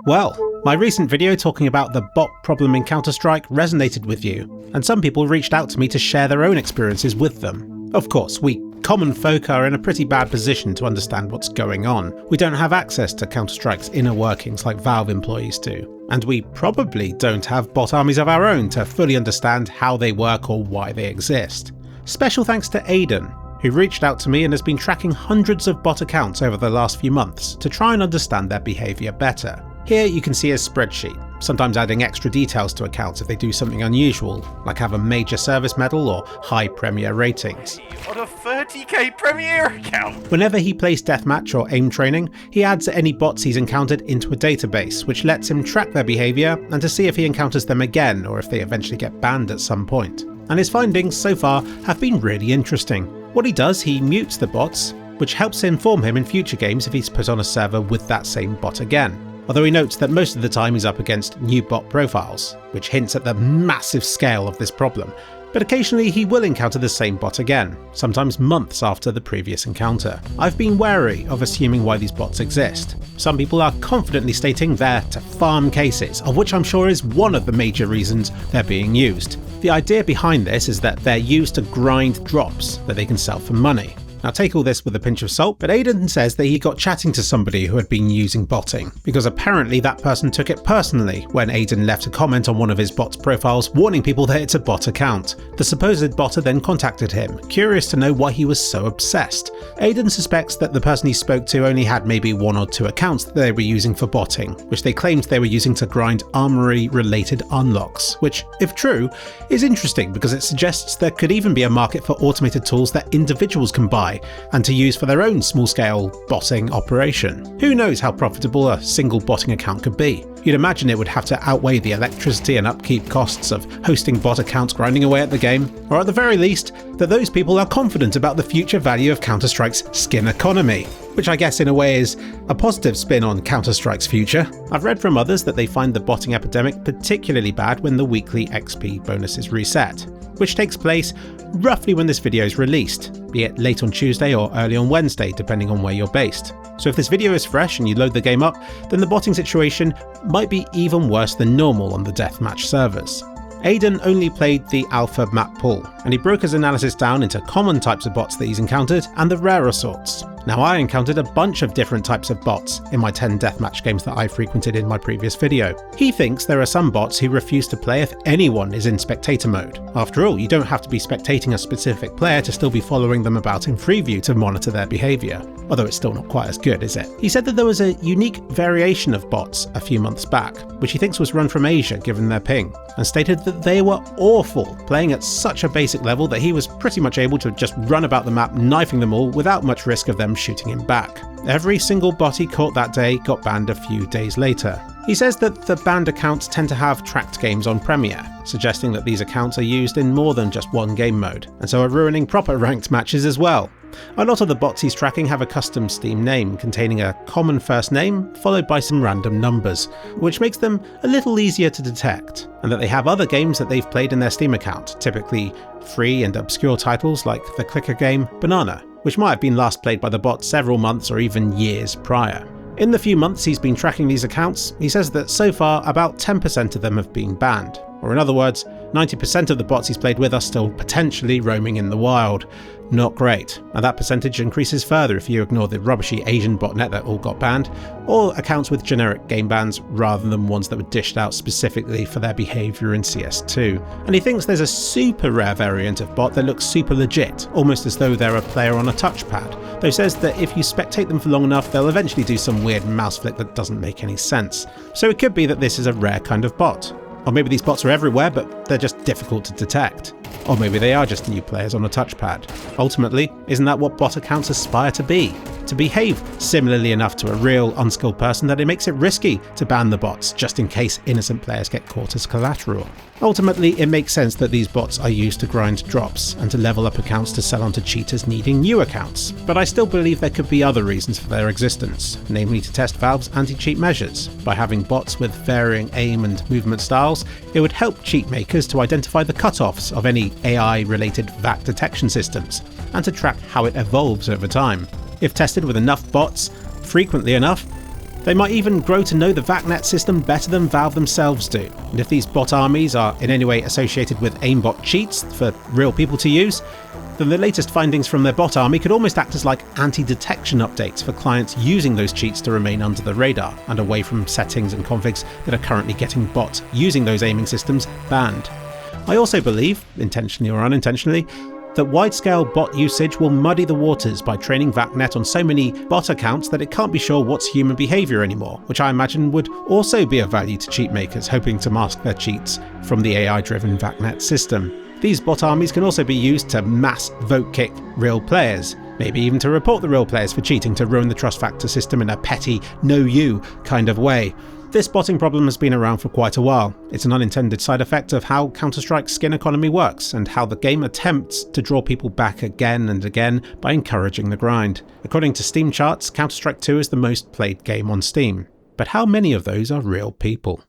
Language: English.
Well, my recent video talking about the bot problem in Counter-Strike resonated with you, and some people reached out to me to share their own experiences with them. Of course, we common folk are in a pretty bad position to understand what's going on. We don't have access to Counter-Strike's inner workings like Valve employees do, and we probably don't have bot armies of our own to fully understand how they work or why they exist. Special thanks to Aiden, who reached out to me and has been tracking hundreds of bot accounts over the last few months to try and understand their behaviour better. Here you can see a spreadsheet, sometimes adding extra details to accounts if they do something unusual, like have a major service medal or high Premier ratings. On a 30k Premier account! Whenever he plays deathmatch or aim training, he adds any bots he's encountered into a database, which lets him track their behaviour and to see if he encounters them again or if they eventually get banned at some point. And his findings so far have been really interesting. What he does, he mutes the bots, which helps inform him in future games if he's put on a server with that same bot again. Although he notes that most of the time he's up against new bot profiles, which hints at the massive scale of this problem, but occasionally he will encounter the same bot again, sometimes months after the previous encounter. I've been wary of assuming why these bots exist. Some people are confidently stating they're to farm cases, of which I'm sure is one of the major reasons they're being used. The idea behind this is that they're used to grind drops that they can sell for money. Now take all this with a pinch of salt, but Aiden says that he got chatting to somebody who had been using botting, because apparently that person took it personally when Aiden left a comment on one of his bot's profiles warning people that it's a bot account. The supposed botter then contacted him, curious to know why he was so obsessed. Aiden suspects that the person he spoke to only had maybe 1 or 2 accounts that they were using for botting, which they claimed they were using to grind armory-related unlocks, which, if true, is interesting because it suggests there could even be a market for automated tools that individuals can buy and to use for their own small-scale botting operation. Who knows how profitable a single botting account could be? You'd imagine it would have to outweigh the electricity and upkeep costs of hosting bot accounts grinding away at the game, or at the very least, that those people are confident about the future value of Counter-Strike's skin economy, which I guess in a way is a positive spin on Counter-Strike's future. I've read from others that they find the botting epidemic particularly bad when the weekly XP bonus is reset, which takes place roughly when this video is released, be it late on Tuesday or early on Wednesday, depending on where you're based. So if this video is fresh and you load the game up, then the botting situation might be even worse than normal on the deathmatch servers. Aiden only played the alpha map pool, and he broke his analysis down into common types of bots that he's encountered and the rarer sorts. Now I encountered a bunch of different types of bots in my 10 deathmatch games that I frequented in my previous video. He thinks there are some bots who refuse to play if anyone is in spectator mode. After all, you don't have to be spectating a specific player to still be following them about in Freeview to monitor their behaviour. Although it's still not quite as good, is it? He said that there was a unique variation of bots a few months back, which he thinks was run from Asia given their ping, and stated that they were awful, playing at such a basic level that he was pretty much able to just run about the map knifing them all without much risk of them shooting him back. Every single bot he caught that day got banned a few days later. He says that the banned accounts tend to have tracked games on Premier, suggesting that these accounts are used in more than just one game mode, and so are ruining proper ranked matches as well. A lot of the bots he's tracking have a custom Steam name containing a common first name followed by some random numbers, which makes them a little easier to detect, and that they have other games that they've played in their Steam account, typically free and obscure titles like the clicker game Banana, which might have been last played by the bot several months or even years prior. In the few months he's been tracking these accounts, he says that so far about 10% of them have been banned, or in other words, 90% of the bots he's played with are still potentially roaming in the wild. Not great, and that percentage increases further if you ignore the rubbishy Asian botnet that all got banned, or accounts with generic game bans rather than ones that were dished out specifically for their behaviour in CS2. And he thinks there's a super rare variant of bot that looks super legit, almost as though they're a player on a touchpad, though says that if you spectate them for long enough they'll eventually do some weird mouse flick that doesn't make any sense. So it could be that this is a rare kind of bot. Or maybe these bots are everywhere, but they're just difficult to detect. Or maybe they are just new players on a touchpad. Ultimately, isn't that what bot accounts aspire to be? To behave similarly enough to a real, unskilled person that it makes it risky to ban the bots, just in case innocent players get caught as collateral. Ultimately, it makes sense that these bots are used to grind drops, and to level up accounts to sell onto cheaters needing new accounts. But I still believe there could be other reasons for their existence, namely to test Valve's anti-cheat measures. By having bots with varying aim and movement styles, it would help cheat makers to identify the cutoffs of any AI-related VAC detection systems, and to track how it evolves over time. If tested with enough bots, frequently enough, They might even grow to know the VACnet system better than Valve themselves do, and if these bot armies are in any way associated with aimbot cheats for real people to use, then the latest findings from their bot army could almost act as like anti-detection updates for clients using those cheats to remain under the radar and away from settings and configs that are currently getting bots using those aiming systems banned. I also believe, intentionally or unintentionally, that wide-scale bot usage will muddy the waters by training VACnet on so many bot accounts that it can't be sure what's human behaviour anymore, which I imagine would also be of value to cheat makers hoping to mask their cheats from the AI-driven VACnet system. These bot armies can also be used to mass vote kick real players, maybe even to report the real players for cheating to ruin the trust factor system in a petty, know you kind of way. This botting problem has been around for quite a while. It's an unintended side effect of how Counter-Strike's skin economy works, and how the game attempts to draw people back again and again by encouraging the grind. According to Steam charts, Counter-Strike 2 is the most played game on Steam. But how many of those are real people?